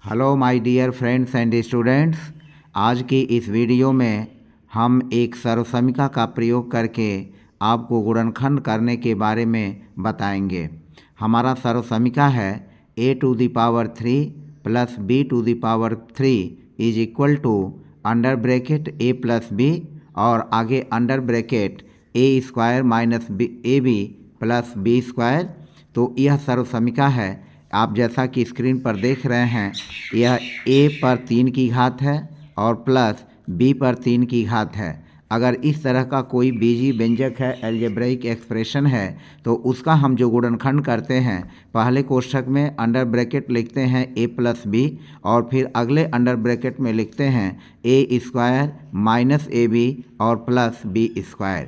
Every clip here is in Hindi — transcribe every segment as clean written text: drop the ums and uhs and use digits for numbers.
Hello my dear friends and students. आज की इस वीडियो में हम एक सर्वसमीका का प्रयोग करके आपको गुणनखंड करने के बारे में बताएंगे। हमारा सर्वसमीका है a⁻³ plus b⁻³ is equal to under bracket a plus b और आगे under bracket a² minus ab plus b²। तो यह सर्वसमीका है। आप जैसा कि स्क्रीन पर देख रहे हैं, यह a पर 3 की घात है और प्लस b पर 3 की घात है। अगर इस तरह का कोई बीजीय व्यंजक है, अलजेब्रिक एक्सप्रेशन है, तो उसका हम जो गुणनखंड करते हैं, पहले कोष्ठक में अंडर ब्रैकेट लिखते हैं a प्लस b और फिर अगले अंडर ब्रैकेट में लिखते हैं a² माइनस ab और प्लस b²।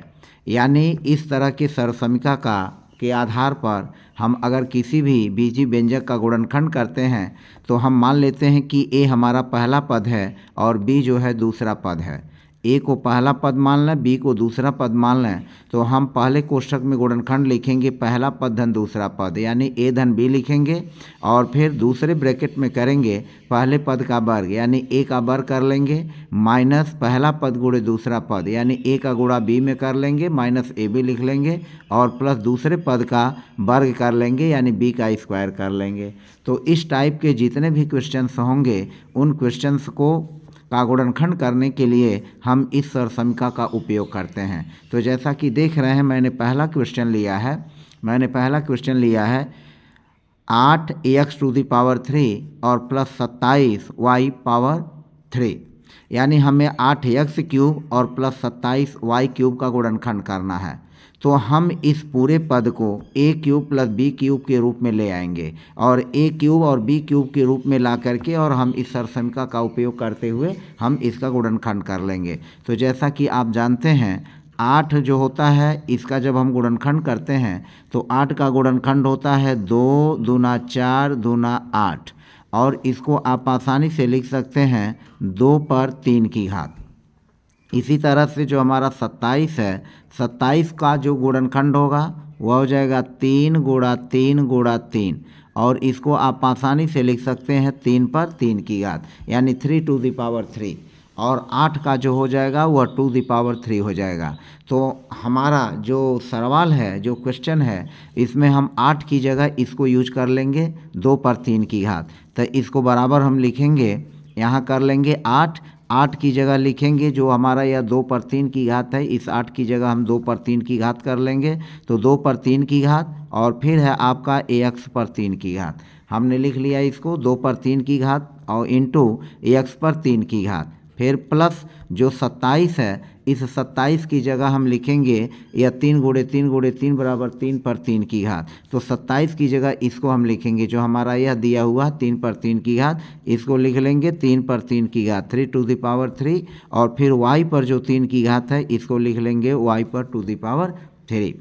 यानी इस तरह के सर्वसमीका के आधार पर हम अगर किसी भी बीजीय व्यंजक का गुणनखंड करते हैं तो हम मान लेते हैं कि a हमारा पहला पद है और b जो है दूसरा पद है। a को पहला पद मान लें, b को दूसरा पद मान लें, तो हम पहले कोष्ठक में गुणनखंड लिखेंगे पहला पद धन दूसरा पद, यानी a धन b लिखेंगे और फिर दूसरे ब्रैकेट में करेंगे पहले पद का वर्ग, यानी a का वर्ग कर लेंगे माइनस पहला पद गुणे दूसरा पद, यानी a का गुणा b में कर लेंगे माइनस ab लिख लेंगे और प्लस दूसरे पद का वर्ग कर लेंगे, यानी b का स्क्वायर कर लेंगे। तो इस टाइप के जितने भी क्वेश्चंस होंगे उन क्वेश्चंस का गुणनखंड करने के लिए हम इस सर्वसमीका का उपयोग करते हैं। तो जैसा कि देख रहे हैं, मैंने पहला क्वेश्चन लिया है 8x⁻³ और प्लस 27y⁻3, यानी हमें 8x³ और प्लस 27y³ का गुणनखंड करना है। तो हम इस पूरे पद को a³ प्लस b³ के रूप में ले आएंगे और a³ और b³ के रूप में ला करके और हम इस सर्वसमीका का उपयोग करते हुए हम इसका गुणनखंड कर लेंगे। तो जैसा कि आप जानते हैं, 8 जो होता है इसका जब हम गुणनखंड करते हैं तो 8 का गुणनखंड होता है 2 दूना 4 दूना 8 और इसको आप आसानी से लिख सकते हैं 2 पर 3 की घात। इसी तरह से जो हमारा 27 है, 27 का जो गुणनखंड होगा वह हो जाएगा 3 गुणा 3 गुणा 3 और इसको आप आसानी से लिख सकते हैं 3 पर 3 की घात, यानी 3⁻³ और 8 का जो हो जाएगा वह 2⁻³ हो जाएगा। तो हमारा जो सवाल है, जो क्वेश्चन है, इसमें हम 8 की जगह इसको यूज कर लेंगे 2 पर 3 की घात। तो इसको बराबर हम लिखेंगे, यहाँ कर लेंगे 8 की जगह लिखेंगे जो हमारा यह 2 पर 3 की घात है, इस 8 की जगह हम 2 पर 3 की घात कर लेंगे, तो 2 पर 3 की घात और फिर है आपका ax पर 3 की घात। हमने लिख लिया इसको 2 पर 3 की घात और इंटू ax पर 3 की घात, फिर प्लस जो 27 है, इस 27 की जगह हम लिखेंगे यह 3 गुणे 3 गुणे 3 बराबर 3 पर 3 की घात। तो 27 की जगह इसको हम लिखेंगे जो हमारा यह दिया हुआ 3 पर 3 की घात, इसको लिख लेंगे 3 पर 3 की घात 3⁻³ और फिर y पर जो 3 की घात है इसको लिख लेंगे y पर 2⁻3।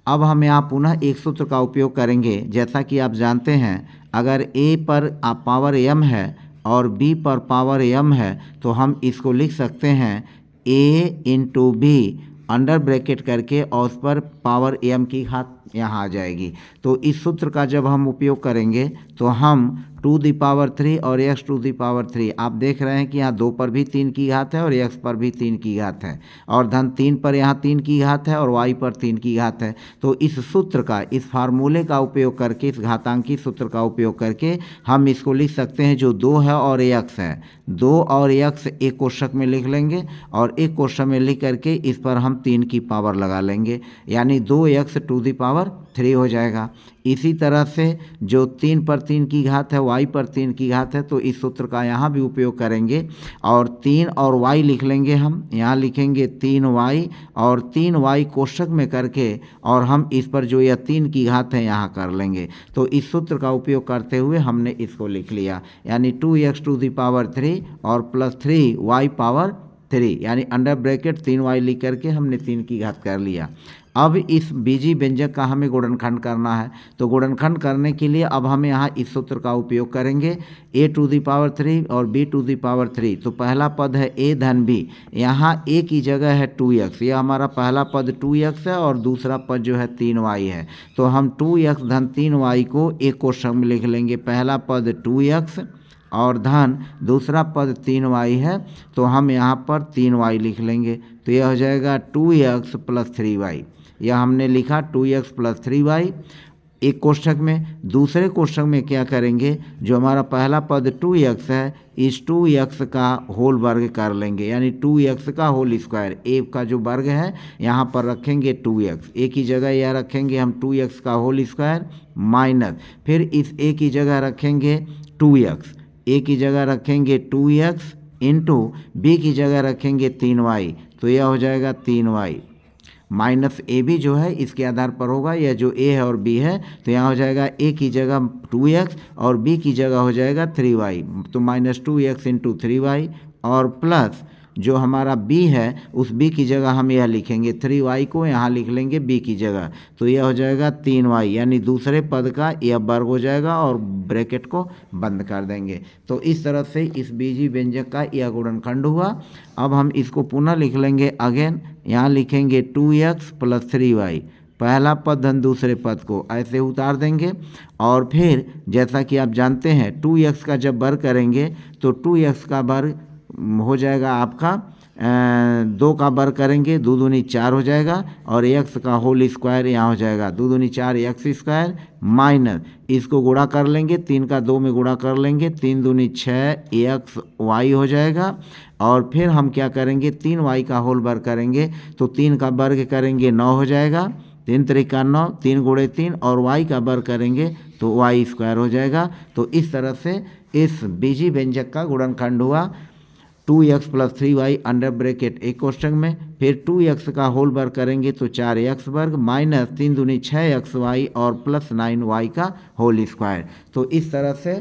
अब हम यहाँ पुनः एक सूत्र का उपयोग करेंगे। जैसा कि आप जानते हैं, अगर a पर पावर m है और b पर पावर m है तो हम इसको लिख सकते हैं a into be under bracket करके और उस पर पावर m की घात यहाँ आ जाएगी। तो इस सूत्र का जब हम उपयोग करेंगे तो हम 2⁻³ और x⁻3, आप देख रहे हैं कि यहाँ 2 पर भी 3 की घात है और x पर भी 3 की घात है और धन 3 पर यहाँ 3 की घात है और y पर 3 की घात है। तो इस सूत्र का, इस फार्मूले का उपयोग करके, इस घातांकी सूत्र का उपयोग करके हम इसको लिख सकते हैं जो 2 है और x है, 2 और x एक कोष्ठक में लिख लेंगे और एक कोष्ठक में लिख करके इस पर हम 3 की पावर लगा लेंगे, यानी 2x⁻³ हो जाएगा। इसी तरह से जो 3 पर 3 की घात है, y पर 3 की घात है, तो इस सूत्र का यहाँ भी उपयोग करेंगे और 3 और y लिख लेंगे। हम यहाँ लिखेंगे 3y और 3y कोष्ठक में करके और हम इस पर जो यह 3 की घात है यहाँ कर लेंगे। तो इस सूत्र का उपयोग करते हुए हमने इसको लिख लिया, यानी 2x⁻³ और प्लस 3y⁻3, यानी अंडर ब्रैकेट 3y लिख करके हमने 3 की घात कर लिया। अब इस बीजी व्यंजक का हमें गुणनखंड करना है। तो गुणनखंड करने के लिए अब हम यहाँ इस सूत्र का उपयोग करेंगे, a⁻³ और b⁻3। तो पहला पद है a धन b, यहाँ a की जगह है 2x, यह हमारा पहला पद 2x है और दूसरा पद जो है 3y है। तो हम 2x धन 3y को एक कोष्ठक में लिख लेंगे। पहला पद 2x और धन दूसरा पद 3y है, तो हम यहाँ पर 3y लिख लेंगे। तो यह हो जाएगा 2x + 3y। यह हमने लिखा 2x + 3y एक कोष्ठक में। दूसरे कोष्ठक में क्या करेंगे, जो हमारा पहला पद 2x है, इस 2x का होल वर्ग कर लेंगे, यानी 2x का होल स्क्वायर। a का जो वर्ग है यहाँ पर रखेंगे 2x, a की जगह यह रखेंगे हम 2x का होल स्क्वायर माइनस, फिर इस a की जगह रखेंगे 2x, a की जगह रखेंगे 2x इंटू b की जगह रखेंगे 3y। तो यह हो जाएगा 3y माइनस ए भी जो है इसके आधार पर होगा, यह जो a है और b है, तो यहाँ हो जाएगा a की जगह 2x और b की जगह हो जाएगा 3y। तो -2x इंटू 3y और प्लस जो हमारा b है उस b की जगह हम यह लिखेंगे 3y को यहाँ लिख लेंगे b की जगह। तो यह हो जाएगा 3y, यानी दूसरे पद का यह वर्ग हो जाएगा और ब्रैकेट को बंद कर देंगे। तो इस तरह से इस बीजी व्यंजक का यह गुणनखंड हुआ। अब हम इसको पुनः लिख लेंगे अगेन, यहाँ लिखेंगे 2x + 3y, पहला पद धन दूसरे पद को ऐसे उतार देंगे। और फिर जैसा कि आप जानते हैं 2x का जब वर्ग करेंगे तो 2x का वर्ग हो जाएगा आपका 2 का वर्ग करेंगे 2 दूनी 4 हो जाएगा, और x का होल स्क्वायर यहाँ हो जाएगा 2 दूनी 4 x² माइनस, इसको गुणा कर लेंगे 3 का 2 में गुणा कर लेंगे, 3 दूनी 6 xy हो जाएगा। और फिर हम क्या करेंगे 3y का होल वर्ग करेंगे, तो 3 का वर्ग करेंगे 9 हो जाएगा, 3 त्रिका 9, 3 गुणे 3, और y का वर्ग करेंगे तो y² हो जाएगा। तो इस तरह से इस बीजी व्यंजक का गुणनखंड हुआ 2x + 3y अंडर ब्रैकेट एक कोष्ठक में, फिर 2x का होल वर्ग करेंगे तो 4x² माइनस 3 दूनी 6xy और प्लस 9y का होल स्क्वायर। तो इस तरह से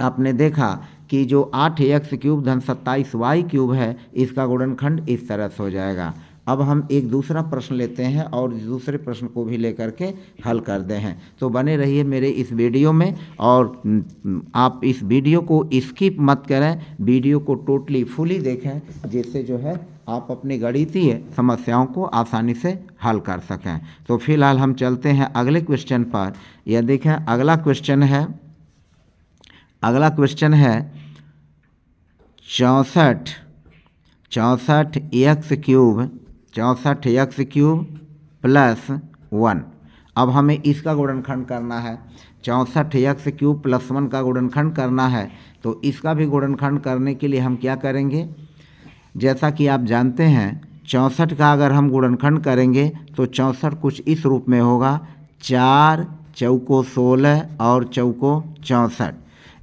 आपने देखा कि जो 8x³ धन 27y³ है, इसका गुणनखंड इस तरह से हो जाएगा। अब हम एक दूसरा प्रश्न लेते हैं और दूसरे प्रश्न को भी लेकर के हल करते हैं। तो बने रहिए मेरे इस वीडियो में, और आप इस वीडियो को स्किप मत करें, वीडियो को टोटली फुली देखें, जिससे जो है आप अपनी गणितीय समस्याओं को आसानी से हल कर सकें। तो फिलहाल हम चलते हैं अगले क्वेश्चन पर। यह देखें अगला क्वेश्चन है 64x³ + 1। अब हमें इसका गुणनखंड करना है, 64x³ + 1 का गुणनखंड करना है। तो इसका भी गुणनखंड करने के लिए हम क्या करेंगे, जैसा कि आप जानते हैं 64 का अगर हम गुणनखंड करेंगे तो 64 कुछ इस रूप में होगा, 4 चौको 16 और चौको 64,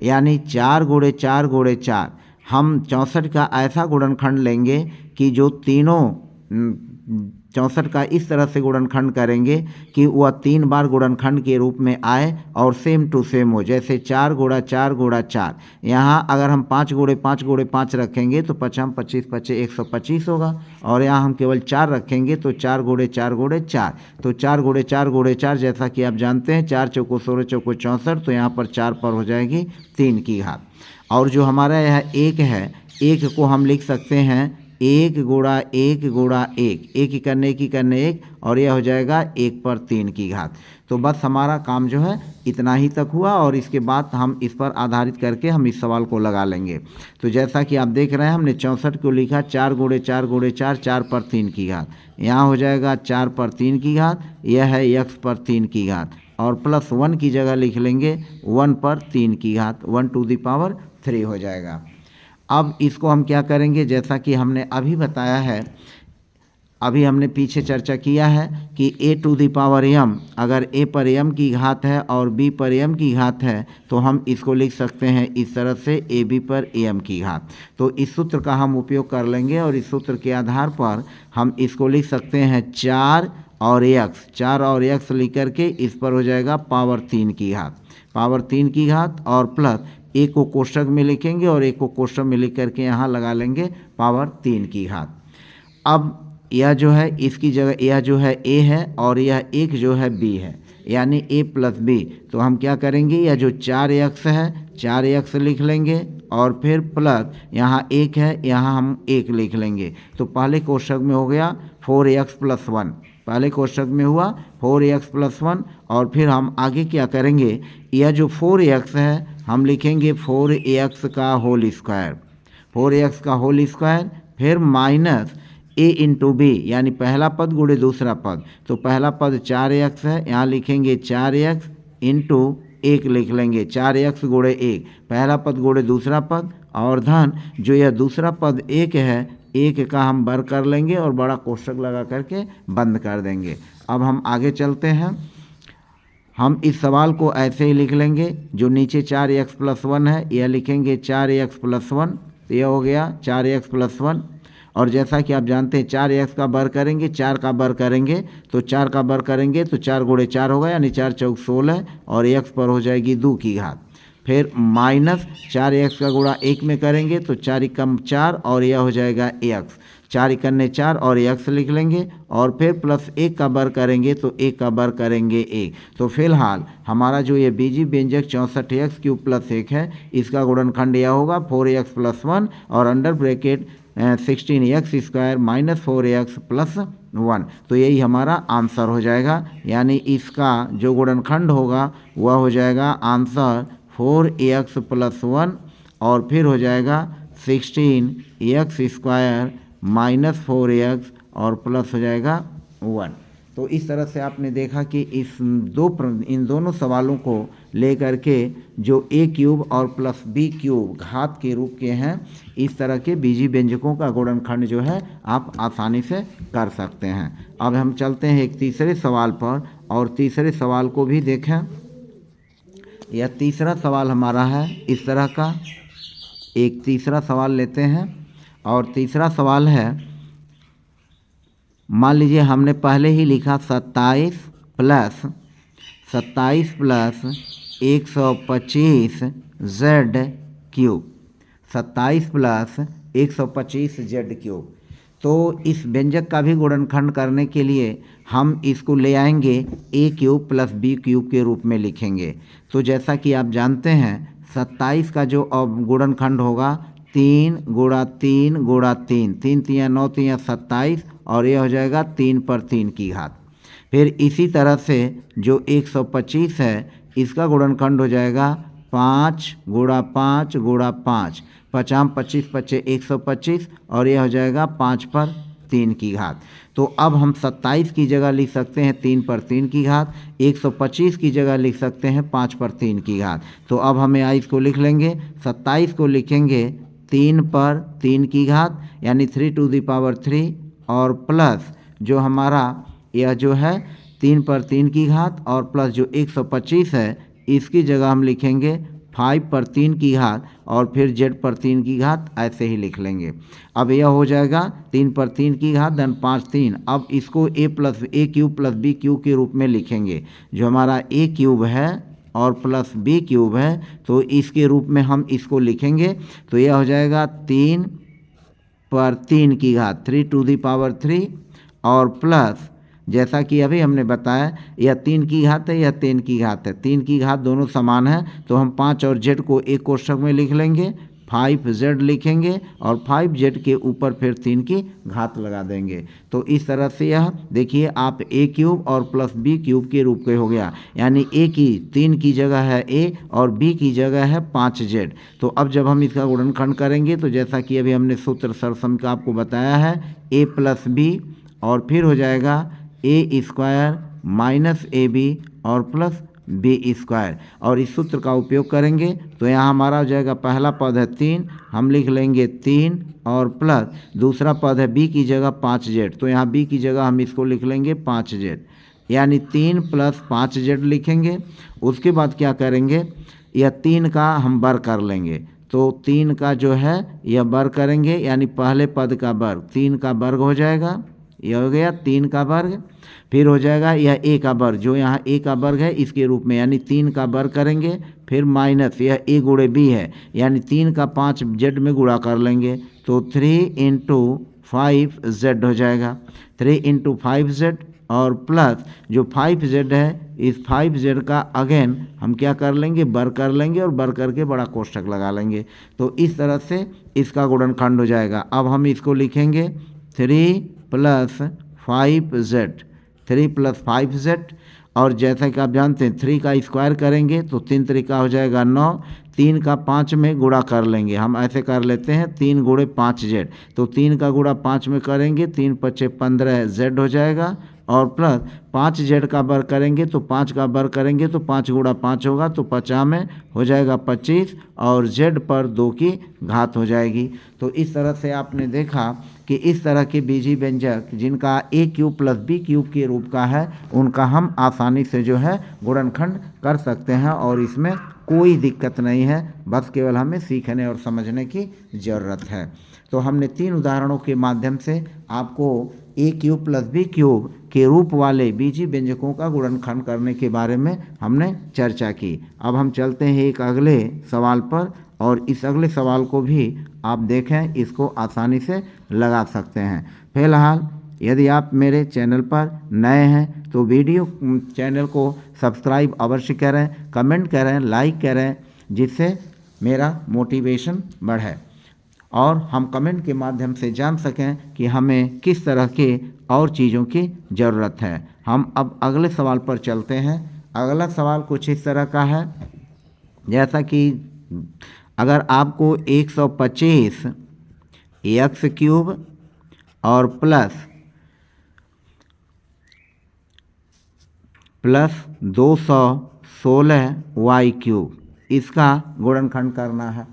यानी 4 गुणे 4 गुणे 4। हम 64 का ऐसा गुणनखंड लेंगे कि जो तीनों 64 का इस तरह से गुणनखंड करेंगे कि वह 3 बार गुणनखंड के रूप में आए और सेम टू सेम हो, जैसे 4 गुणा 4 गुणा 4। यहाँ अगर हम 5 गुणे 5 गुणे 5 रखेंगे तो 5 25 25 125 होगा, और यहाँ हम केवल 4 रखेंगे तो 4 गुणे 4 गुणे 4। तो 4 गुणे 4 गुणे 4 जैसा कि आप जानते हैं 4 चौको 16 चौको 64, तो यहाँ पर 4 पर हो जाएगी 3 की घात। और जो हमारा यह 1 है, 1 को हम लिख सकते हैं 1 गुणा 1 गुणा 1, 1 की करने 1, और यह हो जाएगा 1 पर 3 की घात। तो बस हमारा काम जो है इतना ही तक हुआ, और इसके बाद हम इस पर आधारित करके हम इस सवाल को लगा लेंगे। तो जैसा कि आप देख रहे हैं हमने 64 को लिखा 4 गुणे 4 गुणे 4, 4 पर 3 की घात, यहाँ हो जाएगा 4 पर 3 की घात, यह है x पर 3 की घात, और प्लस 1 की जगह लिख लेंगे 1 पर 3 की घात, 1⁻³ हो जाएगा। अब इसको हम क्या करेंगे, जैसा कि हमने अभी बताया है, अभी हमने पीछे चर्चा किया है कि a⁻m अगर a पर m की घात है और b पर m की घात है, तो हम इसको लिख सकते हैं इस तरह से ab पर am की घात। तो इस सूत्र का हम उपयोग कर लेंगे, और इस सूत्र के आधार पर हम इसको लिख सकते हैं 4 और x लिख करके इस पर हो जाएगा पावर 3 की घात, और प्लस एक को कोष्ठक में लिखेंगे और एक को कोष्ठक में लिख करके यहाँ लगा लेंगे पावर 3 की घात। अब यह जो है इसकी जगह यह जो है ए है और यह एक जो है बी है, यानी ए प्लस बी। तो हम क्या करेंगे, यह जो 4x है 4x लिख लेंगे और फिर प्लस यहाँ एक है यहाँ हम एक लिख लेंगे। तो पहले कोष्ठक में हो गया 4x प्लस 1, पहले कोष्ठक में हुआ 4x प्लस 1। और फिर हम आगे क्या करेंगे, यह जो 4x है हम लिखेंगे 4x का होल स्क्वायर, 4x का होल स्क्वायर, फिर माइनस ए इंटू बी, यानी पहला पद गुणे दूसरा पद। तो पहला पद 4x है, यहाँ लिखेंगे 4x इंटू एक लिख लेंगे, 4x गुणे एक, पहला पद गुणे दूसरा पद, और धन जो यह दूसरा पद एक है, एक का हम बर कर लेंगे और बड़ा कोष्ठक लगा करके बंद कर देंगे। अब हम आगे चलते हैं। हम इस सवाल को ऐसे ही लिख लेंगे, जो नीचे 4x प्लस 1 है यह लिखेंगे 4x प्लस 1, तो यह हो गया 4x प्लस 1। और जैसा कि आप जानते हैं 4x का बर करेंगे 4 का बर करेंगे, तो 4 का बर करेंगे तो 4 गुणे 4 होगा, यानी 4 चौक 16 और x पर हो जाएगी 2 की घात। फिर माइनस 4x का गुणा 1 में करेंगे तो 4 एकम 4 और यह हो जाएगा x, 4 इकन्ने 4 और x लिख लेंगे। और फिर प्लस 1 का बर करेंगे तो 1 का बर करेंगे 1। तो फिलहाल हमारा जो ये बीजी व्यंजक 64x क्यूब प्लस 1 है, इसका गुणनखंड यह होगा 4x प्लस 1 और under bracket 16x square minus 4x plus 1। तो यही हमारा आंसर हो जाएगा, यानी इसका जो गुणनखंड होगा वह हो जाएगा आंसर 4x प्लस 1 और फिर हो जाएगा 16x स्क्वायर माइनस 4x और प्लस हो जाएगा 1। तो इस तरह से आपने देखा कि इन दोनों सवालों को लेकर के जो a क्यूब और प्लस b क्यूब घात के रूप के हैं, इस तरह के बीजी व्यंजकों का गुणनखंड जो है आप आसानी से कर सकते हैं। अब हम चलते हैं एक तीसरे सवाल पर और तीसरे सवाल को भी देखें। यह तीसरा सवाल हमारा है इस तरह का, एक तीसरा सवाल लेते हैं और तीसरा सवाल है, मान लीजिए हमने पहले ही लिखा 27 plus 125 Z cube, 27 plus 125 Z cube. तो इस व्यंजक का भी गुणनखंड करने के लिए हम इसको ले आएंगे a cube plus b cube के रूप में लिखेंगे। तो जैसा कि आप जानते हैं 27 का जो अब गुणनखंड होगा 3 गुणा 3 गुणा 3, 3 तियाँ 9 तियाँ 27 और यह हो जाएगा 3 पर 3 की घात। फिर इसी तरह से जो 125 है इसका गुणनखंड हो जाएगा 5 गुणा 5 गुणा 5, 5 25 25 125 और यह हो जाएगा 5 पर 3 की घात। तो अब हम 27 की जगह लिख सकते हैं 3 पर 3 की घात, 125 की जगह लिख सकते हैं 5 पर 3 की घात। तो अब हमें इसको लिख लेंगे, 27 को लिखेंगे 3 पर 3 की घात यानी 3 टू द पावर 3 और प्लस जो हमारा यह जो है 3 पर 3 की घात और प्लस जो 125 है इसकी जगह हम लिखेंगे 5 पर 3 की घात और फिर z पर 3 की घात, ऐसे ही लिख लेंगे। अब यह हो जाएगा 3 पर 3 की घात धन 5 3। अब इसको a cube plus b cube के रूप में लिखेंगे। जो हमारा a क्यूब है और प्लस b क्यूब है तो इसके रूप में हम इसको लिखेंगे। तो यह हो जाएगा 3 पर 3 की घात 3 टू द पावर 3 और प्लस जैसा कि अभी हमने बताया यह 3 की घात है यह 3 की घात है, 3 की घात दोनों समान है। तो हम 5 और z को एक कोष्ठक में लिख लेंगे, 5z लिखेंगे और 5z के ऊपर फिर 3 की घात लगा देंगे। तो इस तरह से यह देखिए आप a क्यूब और प्लस b क्यूब के रूप के हो गया, यानी a की 3 की जगह है a और b की जगह है 5z। तो अब जब हम इसका गुणनखंड करेंगे तो जैसा कि अभी हमने सूत्र सरसम का आपको बताया है a प्लस b और फिर हो जाएगा a स्क्वायर माइनस ab और प्लस b स्क्वायर और इस सूत्र का उपयोग करेंगे। तो यहाँ हमारा हो जाएगा पहला पद है 3, हम लिख लेंगे 3 और प्लस दूसरा पद है b की जगह 5z, तो यहाँ b की जगह हम इसको लिख लेंगे 5z यानी 3 प्लस 5z लिखेंगे। उसके बाद क्या करेंगे, यह 3 का हम बर कर लेंगे। तो 3 का जो है यह बर करेंगे यानी पहले पद का वर्ग 3 का वर्ग हो जाएगा, यह हो गया 3 का वर्ग। फिर हो जाएगा यह a का वर्ग, जो यहाँ a का वर्ग है इसके रूप में यानी 3 का वर्ग करेंगे। फिर माइनस यह a गुणे b है यानी 3 का 5z में गुणा कर लेंगे। तो 3 इंटू 5z हो जाएगा। 3 इंटू 5z और प्लस जो 5z है, इस 5z का अगेन हम क्या कर लेंगे, बर कर लेंगे और बर करके बड़ा कोष्ठक लगा लेंगे। तो इस तरह से इसका गुणनखंड हो जाएगा। अब हम इसको लिखेंगे 3 प्लस 5z, 3 प्लस 5z, और जैसा कि आप जानते हैं 3 का स्क्वायर करेंगे तो 3 तरीका हो जाएगा 9, 3 का 5 में गुणा कर लेंगे, हम ऐसे कर लेते हैं 3 गुणे 5z, तो 3 का गुणा 5 में करेंगे, 3 पचे 15z हो जाएगा, और प्लस 5z का बर करेंगे तो 5 का बर करेंगे तो 5 गुणा 5 होगा, तो 50 में हो जाएगा 25, और z पर 2 की घात हो जाएगी। तो इस तरह से आपने देखा कि इस तरह के बीजीय व्यंजक जिनका a cube plus b cube के रूप का है, उनका हम आसानी से जो है गुणनखंड कर सकते हैं, और इसमें कोई दिक्कत नहीं है, बस केवल हमें सीखने और समझने की ज़रूरत है। तो हमने 3 उदाहरणों के माध्यम से आपको a cube plus b cube के रूप वाले बीजीय व्यंजकों का गुणनखंड करने के बारे में हमने चर्चा की। अब हम चलते हैं एक अगले सवाल पर, और इस अगले सवाल को भी आप देखें, इसको आसानी से लगा सकते हैं। फिलहाल यदि आप मेरे चैनल पर नए हैं तो वीडियो चैनल को सब्सक्राइब अवश्य करें, कमेंट करें, लाइक करें, जिससे मेरा मोटिवेशन बढ़े और हम कमेंट के माध्यम से जान सकें कि हमें किस तरह के और चीज़ों की ज़रूरत है। हम अब अगले सवाल पर चलते हैं। अगला सवाल कुछ इस तरह का है, जैसा कि अगर आपको 125 एक्स क्यूब और प्लस 216 वाई क्यूब इसका गुणनखंड करना है।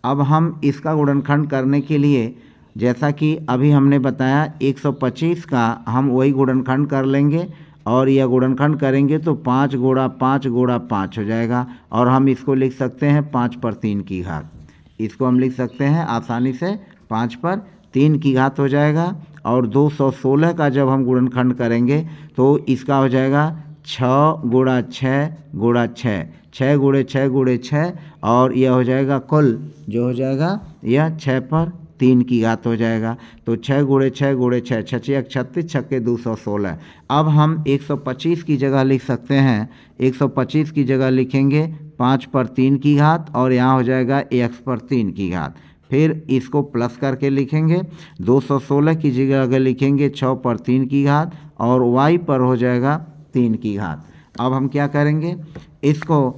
अब हम इसका गुणनखंड करने के लिए, जैसा कि अभी हमने बताया 125 का हम वही गुणनखंड कर लेंगे, और यह गुणनखंड करेंगे तो 5 गुणा 5 गुणा 5 हो जाएगा, और हम इसको लिख सकते हैं 5 पर 3 की घात। इसको हम लिख सकते हैं आसानी से 5 पर 3 की घात हो जाएगा। और 216 का जब हम गुणनखंड करेंगे तो इसका हो जाएगा 6 गुणा 6 गुणा 6, 6 गुणे 6 गुणे 6, और यह हो जाएगा कुल जो हो जाएगा यह 6 पर 3 की घात हो जाएगा। तो 6 गुणे 6 गुणे 6, 6 36, 6 216। अब हम 125 की जगह लिख सकते हैं, 125 की जगह लिखेंगे 5 पर 3 की घात, और यहाँ हो जाएगा x पर 3 की घात। फिर इसको प्लस करके लिखेंगे, 216 की जगह अगर लिखेंगे 6 पर 3 की घात, और y पर हो जाएगा 3 की घात। अब हम क्या करेंगे, इसको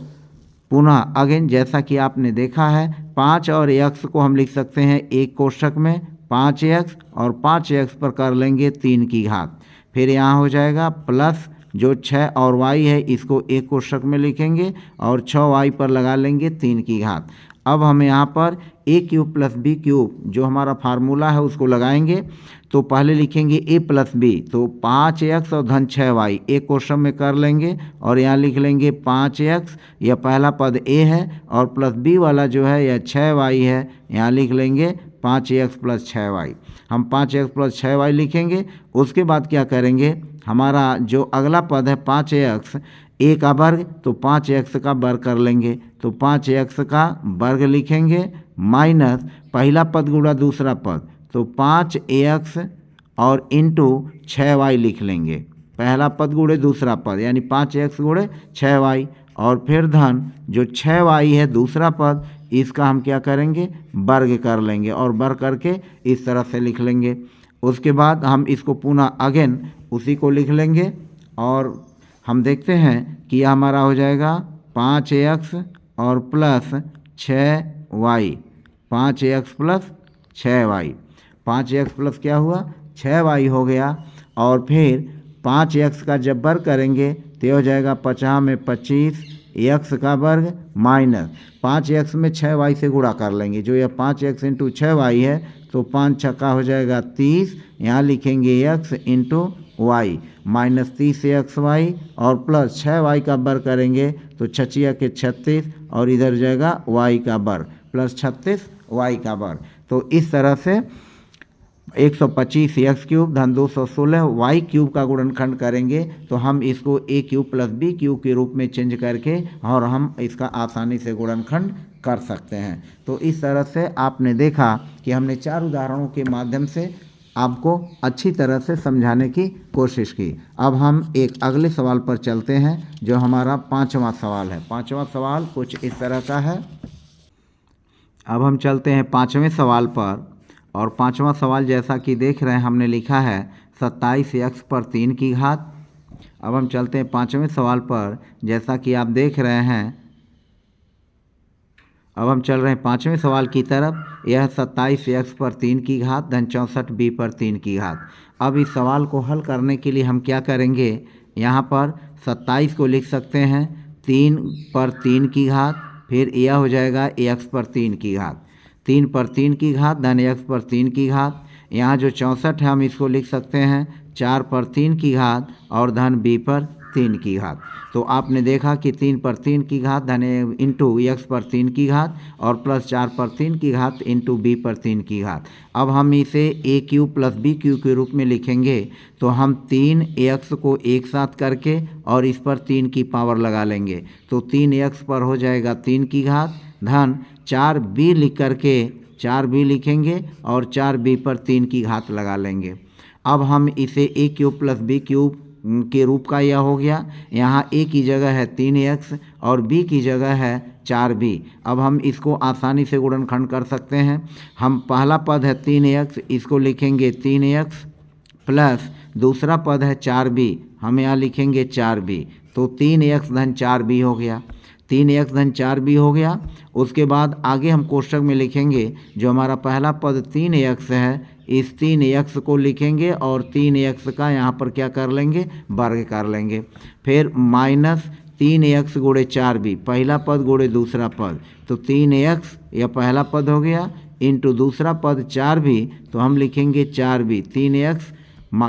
पुनः अगेन जैसा कि आपने देखा है 5 और x को हम लिख सकते हैं एक कोष्ठक में 5x, और 5x पर कर लेंगे 3 की घात। फिर यहाँ हो जाएगा प्लस जो 6 और y है इसको एक कोष्ठक में लिखेंगे, और 6y पर लगा लेंगे 3 की घात। अब हम यहाँ पर a cube plus b cube जो हमारा फार्मूला है उसको लगाएंगे। तो पहले लिखेंगे a प्लस बी, तो 5x और धन 6y एक क्वेश्चन में कर लेंगे, और यहाँ लिख लेंगे 5x, यह पहला पद a है, और प्लस b वाला जो है यह 6y है, यहाँ लिख लेंगे 5x प्लस 6y। हम 5x प्लस 6y लिखेंगे। उसके बाद क्या करेंगे, हमारा जो अगला पद है 5x a का वर्ग, तो 5x का वर्ग कर लेंगे, तो 5x का वर्ग लिखेंगे, माइनस पहला पद गुणा दूसरा पद, तो 5x और इंटू 6y लिख लेंगे, पहला पद गुणे दूसरा पद यानी 5x गुणे 6y, और फिर धन जो 6y है दूसरा पद, इसका हम क्या करेंगे, वर्ग कर लेंगे, और वर्ग करके इस तरह से लिख लेंगे। उसके बाद हम इसको पुनः अगेन उसी को लिख लेंगे, और हम देखते हैं कि यह हमारा हो जाएगा 5x और plus 6y, 5x plus 6y, 5x plus क्या हुआ 6y हो गया। और फिर 5x का जब वर्ग करेंगे तो हो जाएगा 50 में 25 x का वर्ग, माइनस 5x में 6y से गुणा कर लेंगे, जो यह 5x इंटू 6y है, तो 5 छक्का हो जाएगा 30, यहाँ लिखेंगे x into y, minus 30 xy, और प्लस 6y का वर्ग करेंगे तो 6 के 36, और इधर जाएगा y का वर्ग प्लस 36 y का वर्ग। तो इस तरह से 125 एक्स क्यूब धन 216 वाई क्यूब का गुणनखंड करेंगे, तो हम इसको a cube plus b cube के रूप में चेंज करके और हम इसका आसानी से गुणनखंड कर सकते हैं। तो इस तरह से आपने देखा कि हमने 4 उदाहरणों के माध्यम से आपको अच्छी तरह से समझाने की कोशिश की। अब हम एक अगले सवाल पर चलते हैं जो हमारा 5वां सवाल है। 5वां सवाल कुछ इस तरह का है। अब हम चलते हैं 5वें सवाल पर, और 5वां सवाल जैसा कि देख रहे हैं हमने लिखा है 27x पर 3 की घात। अब हम चलते हैं 5वें सवाल पर, जैसा कि आप देख रहे हैं। अब हम चल रहे हैं 5वें सवाल की तरफ। यह 27x पर 3 की घात धन 64b पर 3 की घात। अब इस सवाल को हल करने के लिए हम क्या करेंगे, यहाँ पर 27 को लिख सकते हैं 3 पर 3 की घात, फिर यह हो जाएगा x पर 3 की घात, 3 पर 3 की घात धन x पर 3 की घात। यहाँ जो 64 है हम इसको लिख सकते हैं 4 पर 3 की घात और धन b पर 3 की घात। तो आपने देखा कि 3 पर 3 की घात धन इंटू x पर 3 की घात और प्लस 4 पर 3 की घात इंटू b पर 3 की घात। अब हम इसे a cube plus b cube के रूप में लिखेंगे। तो हम 3x को एक साथ करके और इस पर 3 की पावर लगा लेंगे, तो 3x पर हो जाएगा 3 की घात धन 4b लिख करके 4b लिखेंगे और 4b पर 3 की घात लगा लेंगे। अब हम इसे a cube plus b cube के रूप का यह हो गया। यहाँ a की जगह है 3x और b की जगह है 4b। अब हम इसको आसानी से गुणनखंड कर सकते हैं। हम पहला पद है 3x, इसको लिखेंगे 3x प्लस दूसरा पद है 4b, हम यहाँ लिखेंगे 4b। तो 3x धन 4b हो गया, 3x धन 4b हो गया। उसके बाद आगे हम कोष्ठक में लिखेंगे जो हमारा पहला पद 3x है, इस 3x को लिखेंगे और 3x का यहाँ पर क्या कर लेंगे, वर्ग कर लेंगे। फिर माइनस 3x गुणे 4b, पहला पद गुणे दूसरा पद, तो 3x यह पहला पद हो गया इंटू दूसरा पद 4b, तो हम लिखेंगे 4b 3x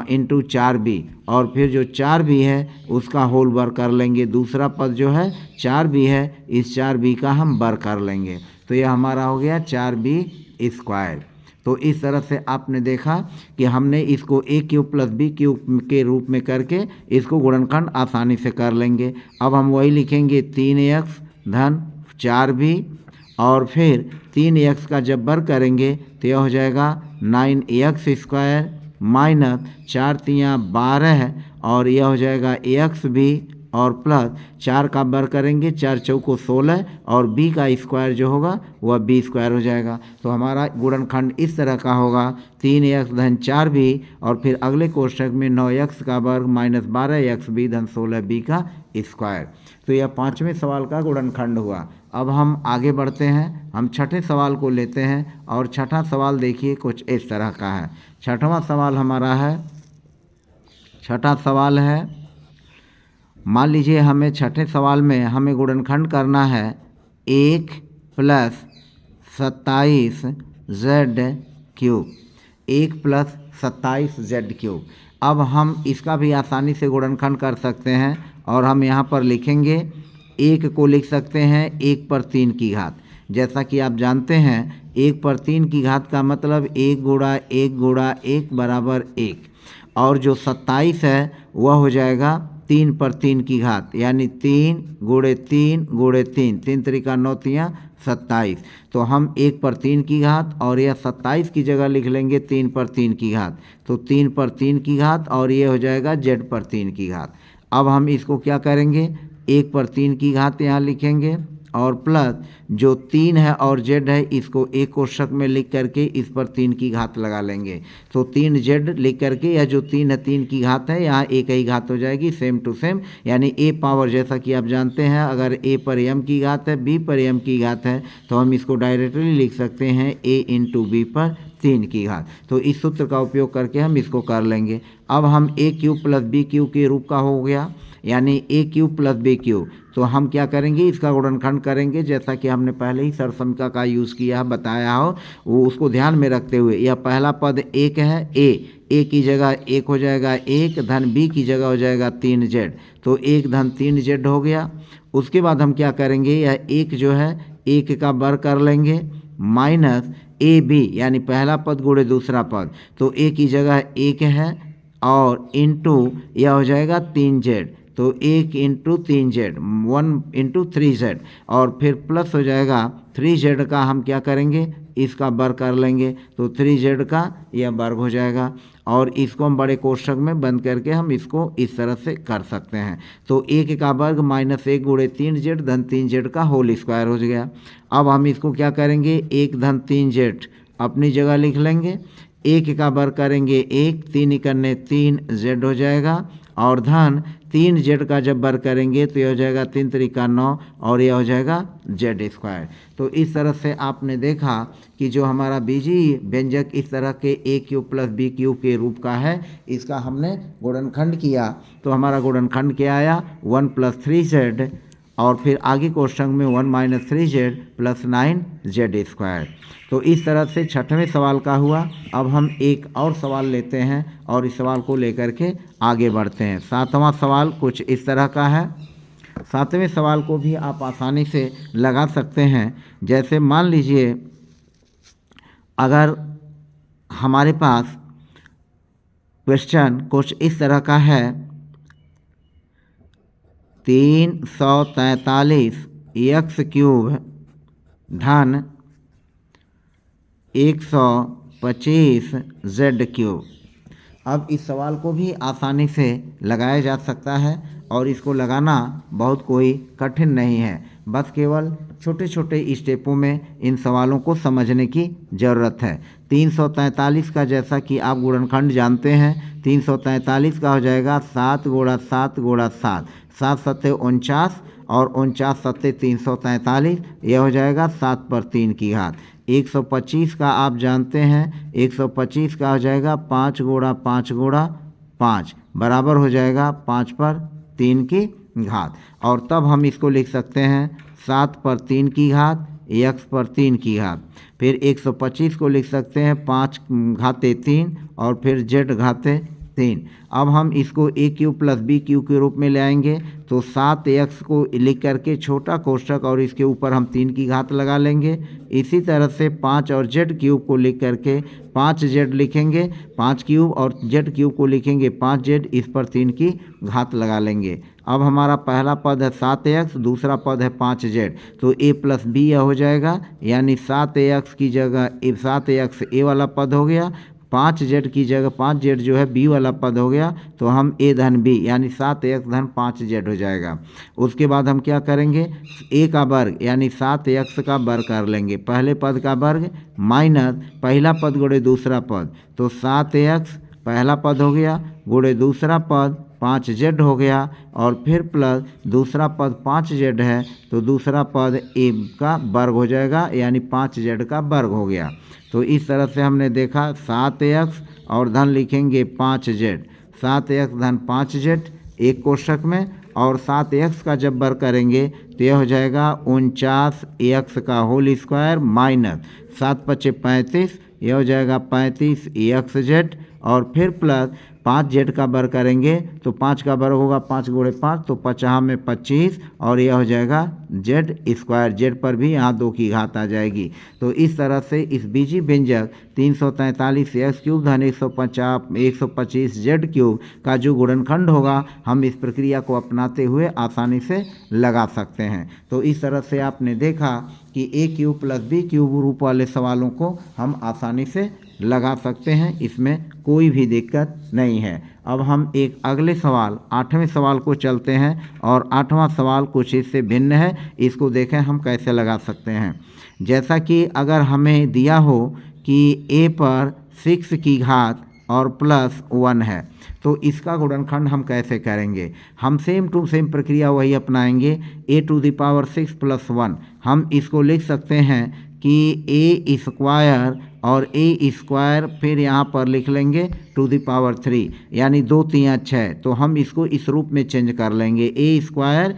इंटू 4b, और फिर जो 4b है उसका होल वर्ग कर लेंगे। दूसरा पद जो है 4b है, इस 4b का हम वर्ग कर लेंगे, तो यह हमारा हो गया 4b स्क्वायर। तो इस तरह से आपने देखा कि हमने इसको a cube plus b cube के रूप में करके इसको गुणनखंड आसानी से कर लेंगे। अब हम वही लिखेंगे 3x धन 4b, और फिर 3x का जब वर्ग करेंगे तो यह हो जाएगा 9x स्क्वायर माइनस 4 तियाँ 12 और यह हो जाएगा एक्स भी, और प्लस 4 का वर्ग करेंगे 4 चौको 16 और b का स्क्वायर जो होगा वह b स्क्वायर हो जाएगा। तो हमारा गुणनखंड इस तरह का होगा 3x धन 4b और फिर अगले कोष्ठक में 9x का वर्ग माइनस 12xb धन 16b का स्क्वायर। तो यह 5वें सवाल का गुणनखंड हुआ। अब हम आगे बढ़ते हैं, हम छठे सवाल को लेते हैं, और छठा सवाल देखिए कुछ इस तरह का है। छठवां सवाल हमारा है, छठा सवाल है, मान लीजिए हमें छठे सवाल में हमें गुणनखंड करना है 1 plus 27 Z cube, 1 plus 27 Z cube. अब हम इसका भी आसानी से गुणनखंड कर सकते हैं, और हम यहाँ पर लिखेंगे 1 को लिख सकते हैं 1 पर 3 की घात। जैसा कि आप जानते हैं 1 पर 3 की घात का मतलब 1 गुणा 1 गुणा 1 बराबर 1, और जो 27 है वह हो जाएगा 3 पर 3 की घात, यानी 3 गुणे 3 गुणे 3, 3 त्रिका 9 तियाँ 27। तो हम 1 पर 3 की घात और यह 27 की जगह लिख लेंगे 3 पर 3 की घात, तो 3 पर 3 की घात और ये हो जाएगा z पर 3 की घात। अब हम इसको क्या करेंगे, 1 पर 3 की घात यहाँ लिखेंगे और प्लस जो 3 है और z है इसको एक कोष्ठक में लिख करके इस पर 3 की घात लगा लेंगे। तो 3z लिख करके यह जो 3 है 3 की घात है, यहाँ एक ही घात हो जाएगी, सेम टू सेम, यानी a पावर, जैसा कि आप जानते हैं अगर a पर m की घात है b पर m की घात है तो हम इसको डायरेक्टली लिख सकते हैं a इंटू b पर 3 की घात। तो इस सूत्र का उपयोग करके हम इसको कर लेंगे। अब हम a cube plus b cube के रूप का हो गया, यानी a cube plus b cube. तो हम क्या करेंगे, इसका गुणनखंड करेंगे, जैसा कि हमने पहले ही सरसमिका का यूज़ किया है, बताया हो, वो उसको ध्यान में रखते हुए। यह पहला पद 1 है, a की जगह 1 हो जाएगा 1 धन b की जगह हो जाएगा 3z, तो 1 धन 3z हो गया। उसके बाद हम क्या करेंगे, यह 1 जो है 1 का वर्ग कर लेंगे माइनस ab, यानी पहला पद गुणे दूसरा पद, तो a की जगह 1 है और इंटू यह हो जाएगा 3z, तो 1 × 3z 1 × 3z और फिर प्लस हो जाएगा 3z का हम क्या करेंगे, इसका वर्ग कर लेंगे तो 3z का यह वर्ग हो जाएगा। और इसको हम बड़े कोष्ठक में बंद करके हम इसको इस तरह से कर सकते हैं। तो 1 का वर्ग -1 × 3z धन 3z का होल स्क्वायर हो गया। अब हम इसको क्या करेंगे, 1 धन 3z अपनी जगह लिख लेंगे, 1 का वर्ग करेंगे 1, 3 × 3z हो जाएगा और धन 3z का जब वर्ग करेंगे तो यह हो जाएगा 3 × 9 और यह हो जाएगा z²। तो इस तरह से आपने देखा कि जो हमारा बीजीय व्यंजक इस तरह के a³ + b³ के रूप का है, इसका हमने गुणनखंड किया तो हमारा गुणनखंड क्या आया 1 + 3z और फिर आगे कोष्ठक में 1 - 3z + 9z²। तो इस तरह से छठवें सवाल का हुआ। अब हम एक और सवाल लेते हैं और इस सवाल को लेकर के आगे बढ़ते हैं। सातवां सवाल कुछ इस तरह का है। सातवें सवाल को भी आप आसानी से लगा सकते हैं। जैसे मान लीजिए अगर हमारे पास क्वेश्चन कुछ इस तरह का है, 343 x³ धन 125 z³। अब इस सवाल को भी आसानी से लगाया जा सकता है और इसको लगाना बहुत कोई कठिन नहीं है, बस केवल छोटे छोटे स्टेपों में इन सवालों को समझने की ज़रूरत है। 343 का जैसा कि आप गुणनखंड जानते हैं, 343 का हो जाएगा 7 × 7 × 7, 7 × 7 = 49 और 49 × 7 = 343, यह हो जाएगा 7 पर 3 की घात। 125 का आप जानते हैं, 125 का हो जाएगा 5 × 5 × 5 बराबर हो जाएगा 5 पर 3 की घात। और तब हम इसको लिख सकते हैं 7 पर 3 की घात x पर 3 की घात। फिर 125 को लिख सकते हैं 5 घाते 3 और फिर z घाते 3। अब हम इसको a³ + b³ के रूप में ले आएंगे तो 7x को लिख करके छोटा कोष्ठक और इसके ऊपर हम 3 की घात लगा लेंगे। इसी तरह से 5 और z³ को लिख करके 5z लिखेंगे, 5³ और z³ को लिखेंगे 5z, इस पर 3 की घात लगा लेंगे। अब हमारा पहला पद है 7x, दूसरा पद है 5z, तो a + b यह हो जाएगा, यानी 7x की जगह 7x a वाला पद हो गया, 5z की जगह 5z जो है b वाला पद हो गया, तो हम a धन b यानी 7x धन 5z हो जाएगा। उसके बाद हम क्या करेंगे, a का वर्ग यानी 7x का वर्ग कर लेंगे, पहले पद का वर्ग माइनस पहला पद गुणे दूसरा पद, तो 7x पहला पद हो गया गुणे दूसरा पद 5z हो गया और फिर प्लस दूसरा पद 5z है तो दूसरा पद a का वर्ग हो जाएगा, यानी 5z का वर्ग हो गया। तो इस तरह से हमने देखा 7x और धन लिखेंगे 5z, 7x धन 5z एक कोष्ठक में, और 7x का जब वर्ग करेंगे तो यह हो जाएगा 49x का होल स्क्वायर माइनस 7 × 5 = 35, यह हो जाएगा 35xz और फिर प्लस 5z का वर्ग करेंगे तो 5 का वर्ग होगा 5 × 5 तो 50 में 25 और यह हो जाएगा z², z पर भी यहाँ 2 की घात आ जाएगी। तो इस तरह से इस बीजीय व्यंजक 343 x³ धन 125 z³ का जो गुणनखंड होगा, हम इस प्रक्रिया को अपनाते हुए आसानी से लगा सकते हैं। तो इस तरह से आपने देखा कि a³ + b³ रूप वाले सवालों को हम आसानी से लगा सकते हैं, इसमें कोई भी दिक्कत नहीं है। अब हम एक अगले सवाल 8वें सवाल को चलते हैं और 8वां सवाल कुछ इससे भिन्न है, इसको देखें हम कैसे लगा सकते हैं। जैसा कि अगर हमें दिया हो कि a पर 6 की घात और प्लस 1 है, तो इसका गुणनखंड हम कैसे करेंगे। हम सेम टू सेम प्रक्रिया वही अपनाएंगे, a⁶ + 1। हम इसको लिख सकते हैं कि a² और a² फिर यहाँ पर लिख लेंगे 2⁻3 यानी 2 × 3 = 6, तो हम इसको इस रूप में चेंज कर लेंगे a²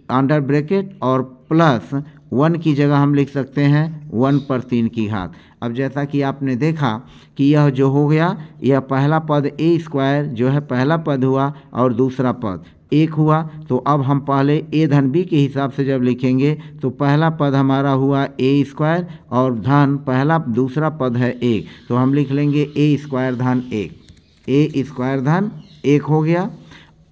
अंडर ब्रैकेट और प्लस 1 की जगह हम लिख सकते हैं 1 पर 3 की घात। अब जैसा कि आपने देखा कि यह जो हो गया, यह पहला पद a² जो है पहला पद हुआ और दूसरा पद 1 हुआ। तो अब हम पहले a धन b के हिसाब से जब लिखेंगे तो पहला पद हमारा हुआ a² और धन पहला दूसरा पद है 1, तो हम लिख लेंगे a² धन 1, a² धन 1 हो गया।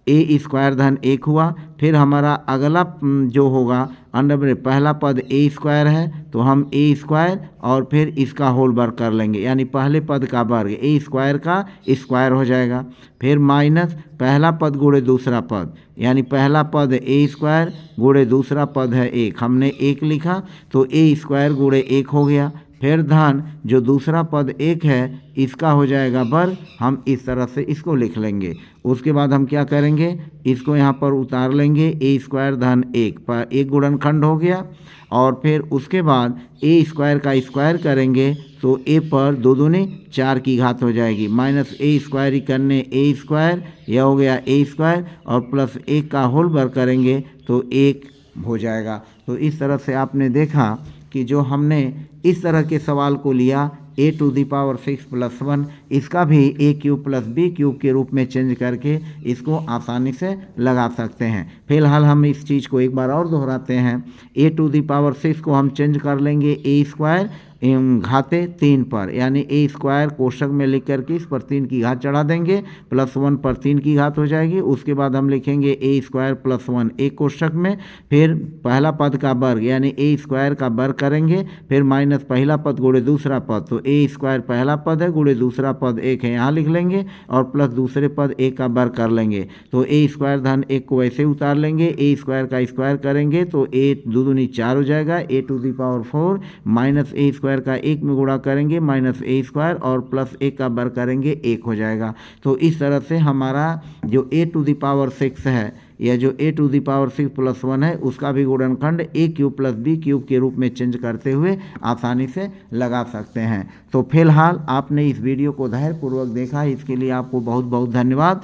ए स्क्वायर धन 1 हुआ। फिर हमारा अगला जो होगा अंडर ब्रैकेट पहला पद ए स्क्वायर है तो हम ए स्क्वायर और फिर इसका होल वर्ग कर लेंगे, यानी पहले पद का वर्ग ए स्क्वायर का स्क्वायर हो जाएगा। फिर माइनस पहला पद गुणे दूसरा पद, यानी पहला पद ए स्क्वायर गुणे दूसरा पद है 1, हमने 1 लिखा तो ए स्क्वायर गुणे 1 हो गया। फिर धन जो दूसरा पद 1 है इसका हो जाएगा वर्ग, हम इस तरह से इसको लिख लेंगे। उसके बाद हम क्या करेंगे, इसको यहाँ पर उतार लेंगे, ए स्क्वायर धन 1 पर 1 गुणनखंड हो गया। और फिर उसके बाद ए स्क्वायर का स्क्वायर करेंगे तो ए पर 2 दूनी 4 की घात हो जाएगी, माइनस ए स्क्वायर ही करने ए स्क्वायर, यह हो गया ए स्क्वायर और प्लस 1 का होल वर्ग करेंगे तो 1 हो जाएगा। तो इस तरह से आपने देखा कि जो हमने इस तरह के सवाल को लिया a⁶ + 1, इसका भी a³ + b³ के रूप में चेंज करके इसको आसानी से लगा सकते हैं। फिलहाल हम इस चीज़ को एक बार और दोहराते हैं। a⁶ को हम चेंज कर लेंगे ए स्क्वायर घाते 3 पर, यानी ए स्क्वायर कोष्ठक में लिख करके इस पर 3 की घात चढ़ा देंगे, +1 पर 3 की घात हो जाएगी। उसके बाद हम लिखेंगे ए स्क्वायर + 1 एक कोष्ठक में, फिर पहला पद का वर्ग यानी ए स्क्वायर का वर्ग करेंगे, फिर माइनस पहला पद गुणे दूसरा पद, तो ए स्क्वायर पहला पद है गुणे दूसरा पद 1 है यहाँ लिख लेंगे और प्लस दूसरे पद 1 का वर्ग कर लेंगे। तो ए स्क्वायर धन 1 को ऐसे उतार लेंगे, ए स्क्वायर का स्क्वायर करेंगे तो ए 2 दूनी 4 हो जाएगा, a⁴ माइनस ए स्क्वायर का 1 में गुणा करेंगे माइनस ए स्क्वायर और प्लस 1 का वर्ग करेंगे 1 हो जाएगा। तो इस तरह से हमारा जो a⁶ है या जो a⁶ + 1 है उसका भी गुणनखंड a³ + b³ के रूप में चेंज करते हुए आसानी से लगा सकते हैं। तो फिलहाल आपने इस वीडियो को धैर्यपूर्वक देखा, इसके लिए आपको बहुत बहुत धन्यवाद।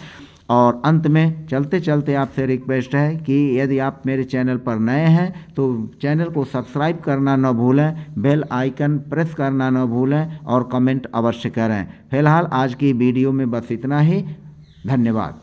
और अंत में चलते चलते आपसे रिक्वेस्ट है कि यदि आप मेरे चैनल पर नए हैं तो चैनल को सब्सक्राइब करना न भूलें, बेल आइकन प्रेस करना न भूलें और कमेंट अवश्य करें। फिलहाल आज की वीडियो में बस इतना ही, धन्यवाद।